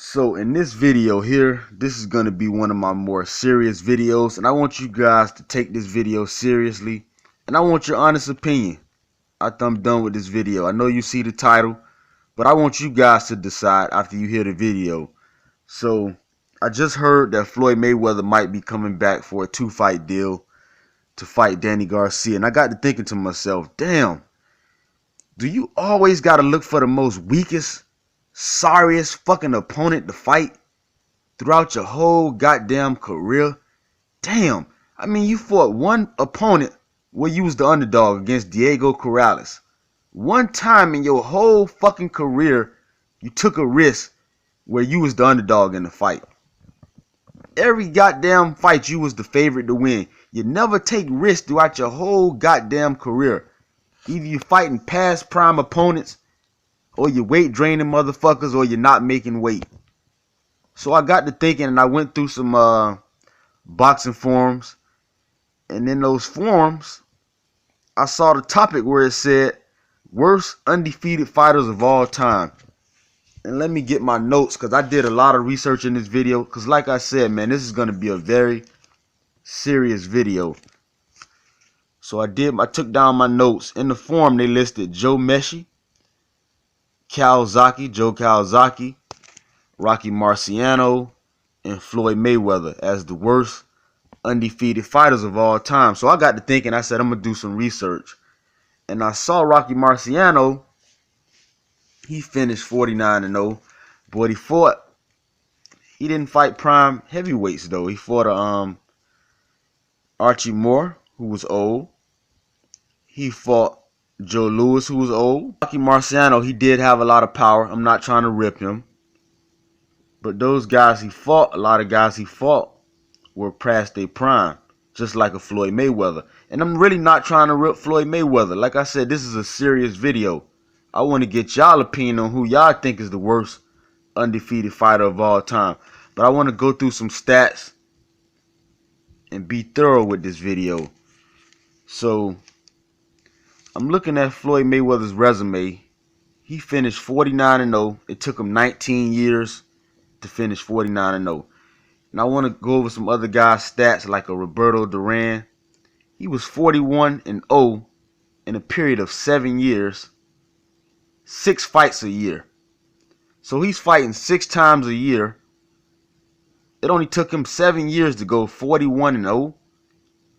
So in this video here, this is going to be one of my more serious videos, and I want you guys to take this video seriously, and I want your honest opinion after I'm done with this video. I know you see the title, but I want you guys to decide after you hear the video. So I just heard that Floyd Mayweather might be coming back for a 2-fight deal to fight Danny Garcia, and I got to thinking to myself, damn, do you always got to look for the most weakest, sorriest fucking opponent to fight throughout your whole goddamn career? Damn, I mean, you fought one opponent where you was the underdog against Diego Corrales. One time in your whole fucking career, you took a risk where you was the underdog in the fight. Every goddamn fight you was the favorite to win. You never take risks throughout your whole goddamn career. Either you fighting past prime opponents, or you weight draining motherfuckers, or you're not making weight. So I got to thinking, and I went through some boxing forums, and in those forums I saw the topic where it said worst undefeated fighters of all time. And let me get my notes, because I did a lot of research in this video, because like I said, man, this is going to be a very serious video. So I took down my notes. In the forum they listed Joe Messi, Joe Calzaghe, Rocky Marciano, and Floyd Mayweather as the worst undefeated fighters of all time. So I got to thinking, I said I'm going to do some research. And I saw Rocky Marciano, he finished 49-0. But he didn't fight prime heavyweights though. He fought Archie Moore, who was old. He fought Joe Louis, who was old. Rocky Marciano, he did have a lot of power. I'm not trying to rip him. But those guys he fought, a lot of guys he fought were past their prime, just like a Floyd Mayweather. And I'm really not trying to rip Floyd Mayweather. Like I said, this is a serious video. I want to get y'all opinion on who y'all think is the worst undefeated fighter of all time. But I want to go through some stats and be thorough with this video. So I'm looking at Floyd Mayweather's resume. He finished 49-0. It took him 19 years to finish 49-0. And I want to go over some other guys' stats like a Roberto Duran. He was 41-0 in a period of 7 years, 6 fights a year. So he's fighting 6 times a year. It only took him 7 years to go 41-0.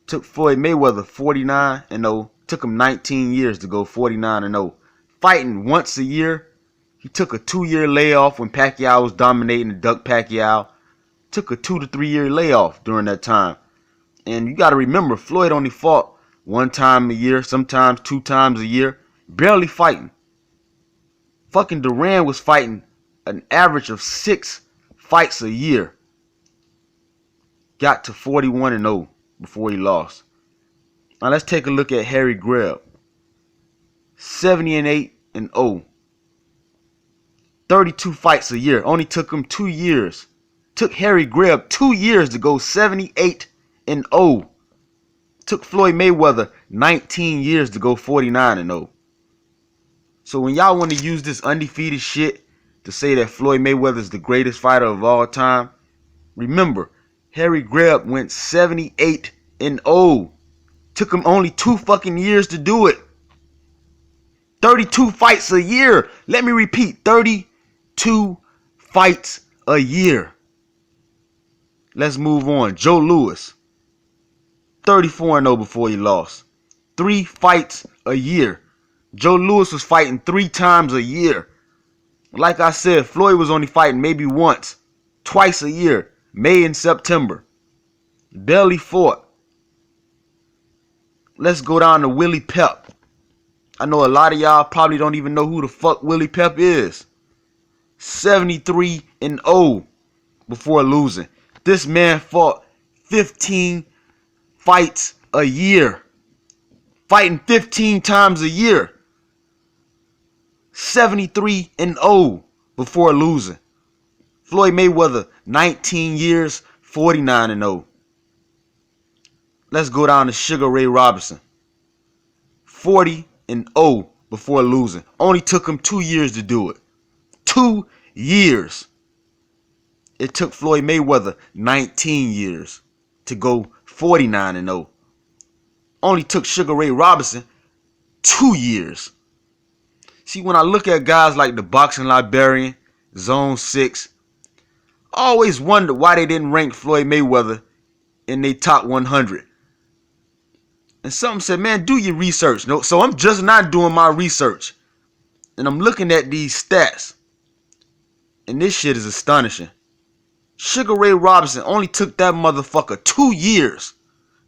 Took Floyd Mayweather 49-0. Took him 19 years to go 49-0. Fighting once a year. He took a 2-year layoff when Pacquiao was dominating and ducked Pacquiao. Took a 2 to 3 year layoff during that time. And you got to remember, Floyd only fought 1 time a year, sometimes 2 times a year. Barely fighting. Fucking Duran was fighting an average of 6 fights a year. Got to 41-0 before he lost. Now let's take a look at Harry Greb. 70-8-0. 32 fights a year. Only took him 2 years. Took Harry Greb 2 years to go 78-0. Took Floyd Mayweather 19 years to go 49-0. So when y'all want to use this undefeated shit to say that Floyd Mayweather is the greatest fighter of all time, remember, Harry Greb went 78-0. Took him only 2 fucking years to do it. 32 fights a year. Let me repeat, 32 fights a year. Let's move on. Joe Louis, 34-0 before he lost. 3 fights a year. Joe Louis was fighting 3 times a year. Like I said, Floyd was only fighting maybe once, twice a year, May and September. Barely fought. Let's go down to Willie Pep. I know a lot of y'all probably don't even know who the fuck Willie Pep is. 73-0 before losing. This man fought 15 fights a year. Fighting 15 times a year. 73-0 before losing. Floyd Mayweather, 19 years, 49-0. Let's go down to Sugar Ray Robinson. 40-0 before losing. Only took him 2 years to do it. 2 years. It took Floyd Mayweather 19 years to go 49-0. Only took Sugar Ray Robinson 2 years. See, when I look at guys like the boxing librarian, Zone 6, I always wonder why they didn't rank Floyd Mayweather in their top 100. And something said, man, do your research. No, so I'm just not doing my research. And I'm looking at these stats. And this shit is astonishing. Sugar Ray Robinson only took that motherfucker 2 years.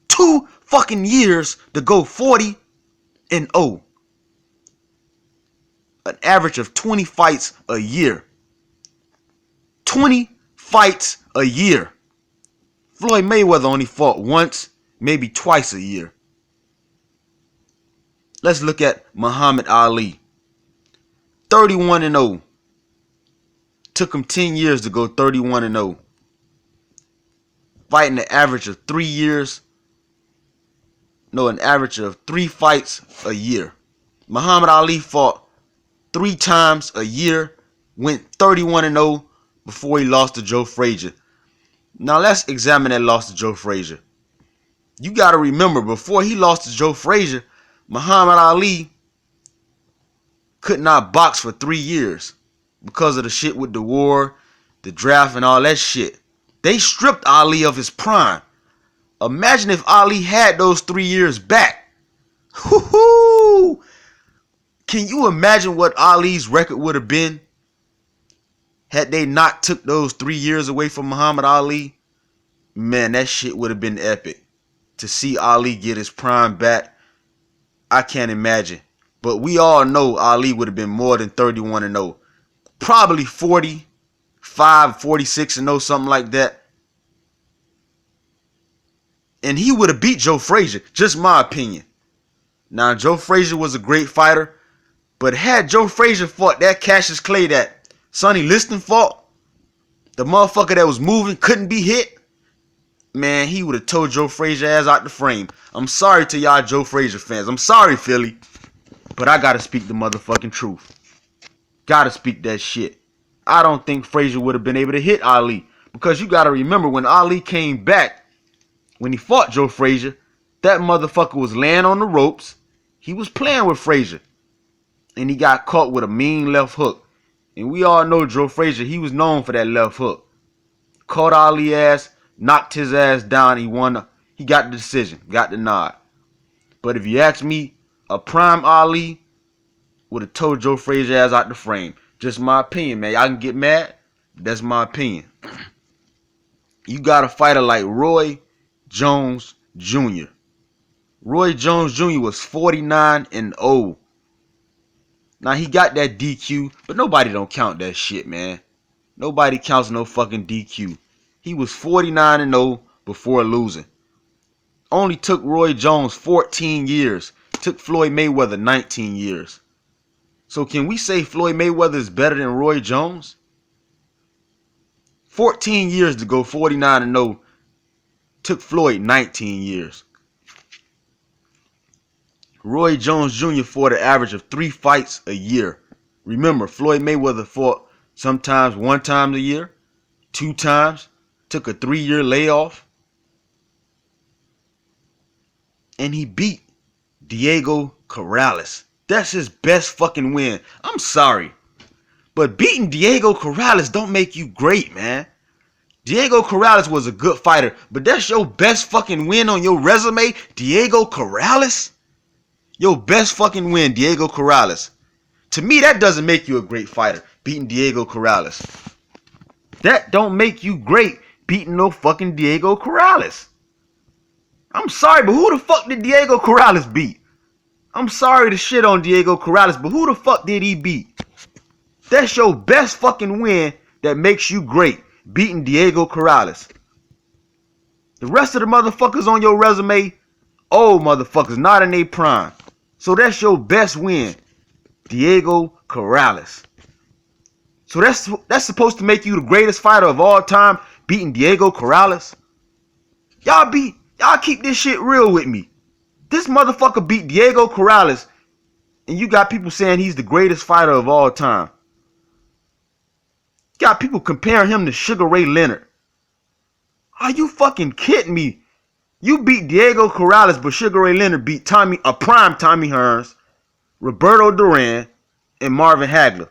2 fucking years to go 40-0. An average of 20 fights a year. 20 fights a year. Floyd Mayweather only fought once, maybe twice a year. Let's look at Muhammad Ali. 31-0. Took him 10 years to go 31-0. Fighting an average of 3 years. No, an average of 3 fights a year. Muhammad Ali fought 3 times a year. Went 31-0 before he lost to Joe Frazier. Now let's examine that loss to Joe Frazier. You got to remember, before he lost to Joe Frazier, Muhammad Ali could not box for 3 years because of the shit with the war, the draft, and all that shit. They stripped Ali of his prime. Imagine if Ali had those 3 years back. Woo-hoo! Can you imagine what Ali's record would have been had they not took those 3 years away from Muhammad Ali? Man, that shit would have been epic. To see Ali get his prime back, I can't imagine. But we all know Ali would have been more than 31-0. Probably 45, 46-0, something like that. And he would have beat Joe Frazier, just my opinion. Now, Joe Frazier was a great fighter, but had Joe Frazier fought that Cassius Clay that Sonny Liston fought, the motherfucker that was moving, couldn't be hit, man, he would have tore Joe Frazier ass out the frame. I'm sorry to y'all Joe Frazier fans. I'm sorry, Philly. But I gotta speak the motherfucking truth. Gotta speak that shit. I don't think Frazier would have been able to hit Ali. Because you gotta remember, when Ali came back, when he fought Joe Frazier, that motherfucker was laying on the ropes. He was playing with Frazier. And he got caught with a mean left hook. And we all know Joe Frazier, he was known for that left hook. Caught Ali ass, knocked his ass down. He won. He got the decision, got the nod. But if you ask me, a prime Ali would have told Joe Frazier ass out the frame. Just my opinion, man. Y'all can get mad. That's my opinion. You got a fighter like Roy Jones Jr. Roy Jones Jr. was 49-0. Now, he got that DQ, but nobody don't count that shit, man. Nobody counts no fucking DQ. He was 49-0 before losing. Only took Roy Jones 14 years. Took Floyd Mayweather 19 years. So can we say Floyd Mayweather is better than Roy Jones? 14 years to go 49-0. Took Floyd 19 years. Roy Jones Jr. fought an average of 3 fights a year. Remember, Floyd Mayweather fought sometimes 1 time a year, 2 times, took a 3-year layoff. And he beat Diego Corrales. That's his best fucking win. I'm sorry, but beating Diego Corrales don't make you great, man. Diego Corrales was a good fighter, but that's your best fucking win on your resume? Diego Corrales? Your best fucking win, Diego Corrales. To me, that doesn't make you a great fighter, beating Diego Corrales. That don't make you great, beating no fucking Diego Corrales. I'm sorry, but who the fuck did Diego Corrales beat? I'm sorry to shit on Diego Corrales, but who the fuck did he beat? That's your best fucking win that makes you great, beating Diego Corrales. The rest of the motherfuckers on your resume, old motherfuckers, not in their prime. So that's your best win, Diego Corrales. So that's supposed to make you the greatest fighter of all time, beating Diego Corrales? Y'all keep this shit real with me. This motherfucker beat Diego Corrales, and you got people saying he's the greatest fighter of all time. Got people comparing him to Sugar Ray Leonard. Are you fucking kidding me? You beat Diego Corrales, but Sugar Ray Leonard beat a prime Tommy Hearns, Roberto Duran, and Marvin Hagler.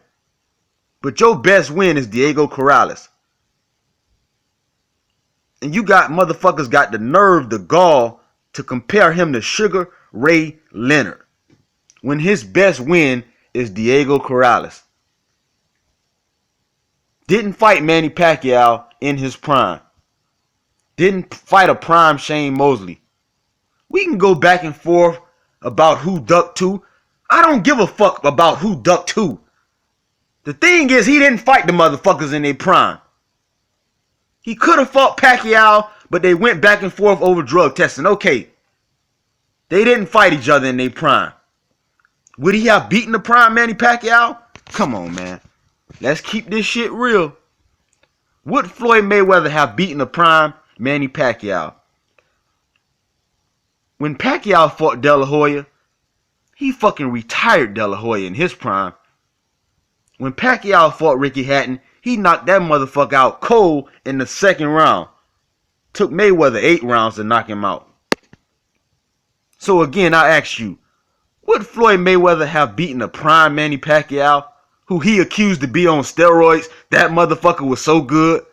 But your best win is Diego Corrales. And you got motherfuckers got the nerve, the gall, to compare him to Sugar Ray Leonard when his best win is Diego Corrales. Didn't fight Manny Pacquiao in his prime. Didn't fight a prime Shane Mosley. We can go back and forth about who ducked who. I don't give a fuck about who ducked who. The thing is, he didn't fight the motherfuckers in their prime. He could have fought Pacquiao, but they went back and forth over drug testing. Okay. They didn't fight each other in their prime. Would he have beaten the prime Manny Pacquiao? Come on, man. Let's keep this shit real. Would Floyd Mayweather have beaten the prime Manny Pacquiao? When Pacquiao fought De La Hoya, he fucking retired De La Hoya in his prime. When Pacquiao fought Ricky Hatton, he knocked that motherfucker out cold in the second round. Took Mayweather 8 rounds to knock him out. So again, I ask you, would Floyd Mayweather have beaten a prime Manny Pacquiao, who he accused to be on steroids? That motherfucker was so good.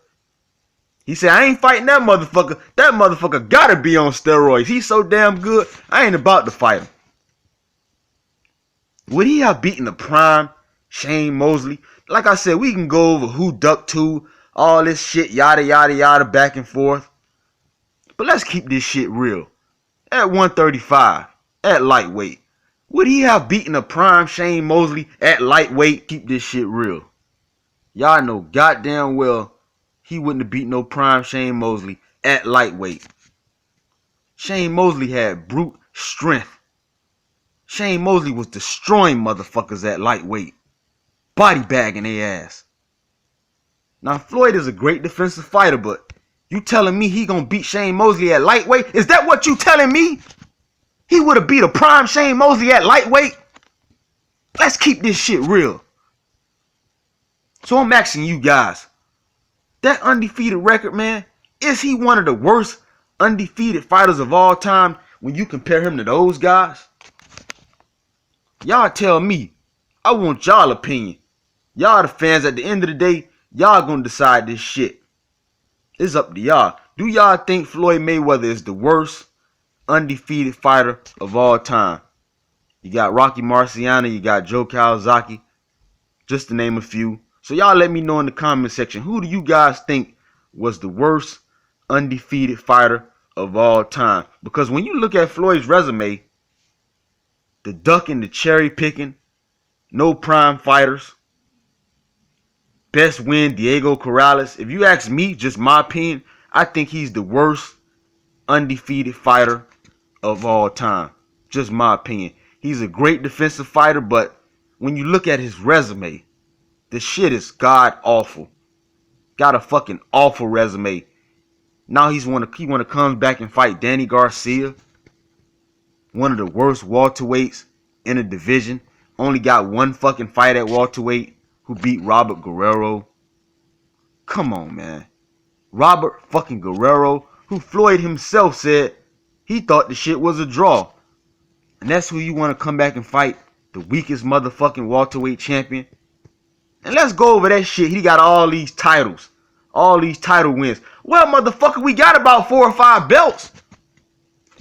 He said, I ain't fighting that motherfucker. That motherfucker gotta be on steroids. He's so damn good, I ain't about to fight him. Would he have beaten the prime Shane Mosley? Like I said, we can go over who ducked who, all this shit, yada, yada, yada, back and forth. But let's keep this shit real. At 135, at lightweight, would he have beaten a prime Shane Mosley at lightweight? Keep this shit real. Y'all know goddamn well he wouldn't have beat no prime Shane Mosley at lightweight. Shane Mosley had brute strength. Shane Mosley was destroying motherfuckers at lightweight. Body bagging their ass. Now Floyd is a great defensive fighter, but you telling me he gonna beat Shane Mosley at lightweight? Is that what you telling me? He would have beat a prime Shane Mosley at lightweight? Let's keep this shit real. So I'm asking you guys, that undefeated record, man, is he one of the worst undefeated fighters of all time when you compare him to those guys? Y'all tell me. I want y'all opinion. Y'all the fans. At the end of the day, y'all gonna decide this shit. It's up to y'all. Do y'all think Floyd Mayweather is the worst undefeated fighter of all time? You got Rocky Marciano, you got Joe Calzaghe, just to name a few. So y'all let me know in the comment section, who do you guys think was the worst undefeated fighter of all time? Because when you look at Floyd's resume, the ducking, the cherry picking, no prime fighters, best win Diego Corrales. If you ask me, just my opinion, I think he's the worst undefeated fighter of all time. Just my opinion. He's a great defensive fighter, but when you look at his resume, the shit is god awful. Got a fucking awful resume. Now he wanna come back and fight Danny Garcia, one of the worst welterweights in the division. Only got one fucking fight at welterweight, who beat Robert Guerrero. Come on, man. Robert fucking Guerrero, who Floyd himself said he thought the shit was a draw. And that's who you want to come back and fight? The weakest motherfucking welterweight champion? And let's go over that shit. He got all these titles. All these title wins. Well, motherfucker, we got about 4 or 5 belts.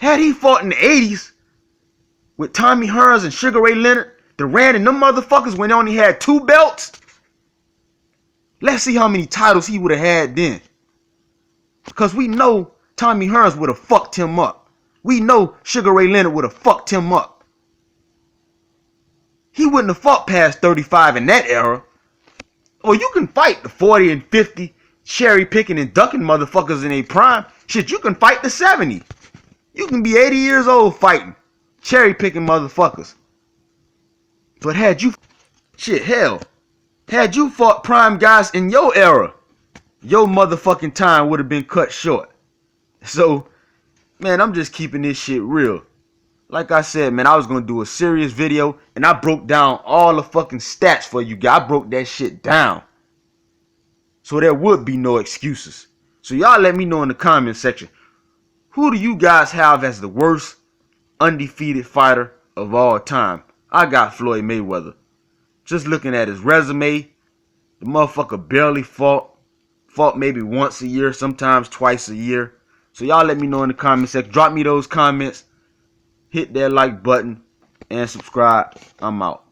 Had he fought in the 80s with Tommy Hearns and Sugar Ray Leonard, Duran and them motherfuckers, when they only had 2 belts, let's see how many titles he would have had then. Because we know Tommy Hearns would have fucked him up. We know Sugar Ray Leonard would have fucked him up. He wouldn't have fought past 35 in that era. Or you can fight the 40 and 50 cherry picking and ducking motherfuckers in a prime. Shit, you can fight the 70. You can be 80 years old fighting cherry picking motherfuckers. But had you fought prime guys in your era, your motherfucking time would have been cut short. So, man, I'm just keeping this shit real. Like I said, man, I was going to do a serious video, and I broke down all the fucking stats for you guys. I broke that shit down. so there would be no excuses. So y'all let me know in the comment section, who do you guys have as the worst undefeated fighter of all time? I got Floyd Mayweather. Just looking at his resume, the motherfucker barely fought maybe once a year, sometimes twice a year. So y'all let me know in the comment section. Drop me those comments, hit that like button, and subscribe. I'm out.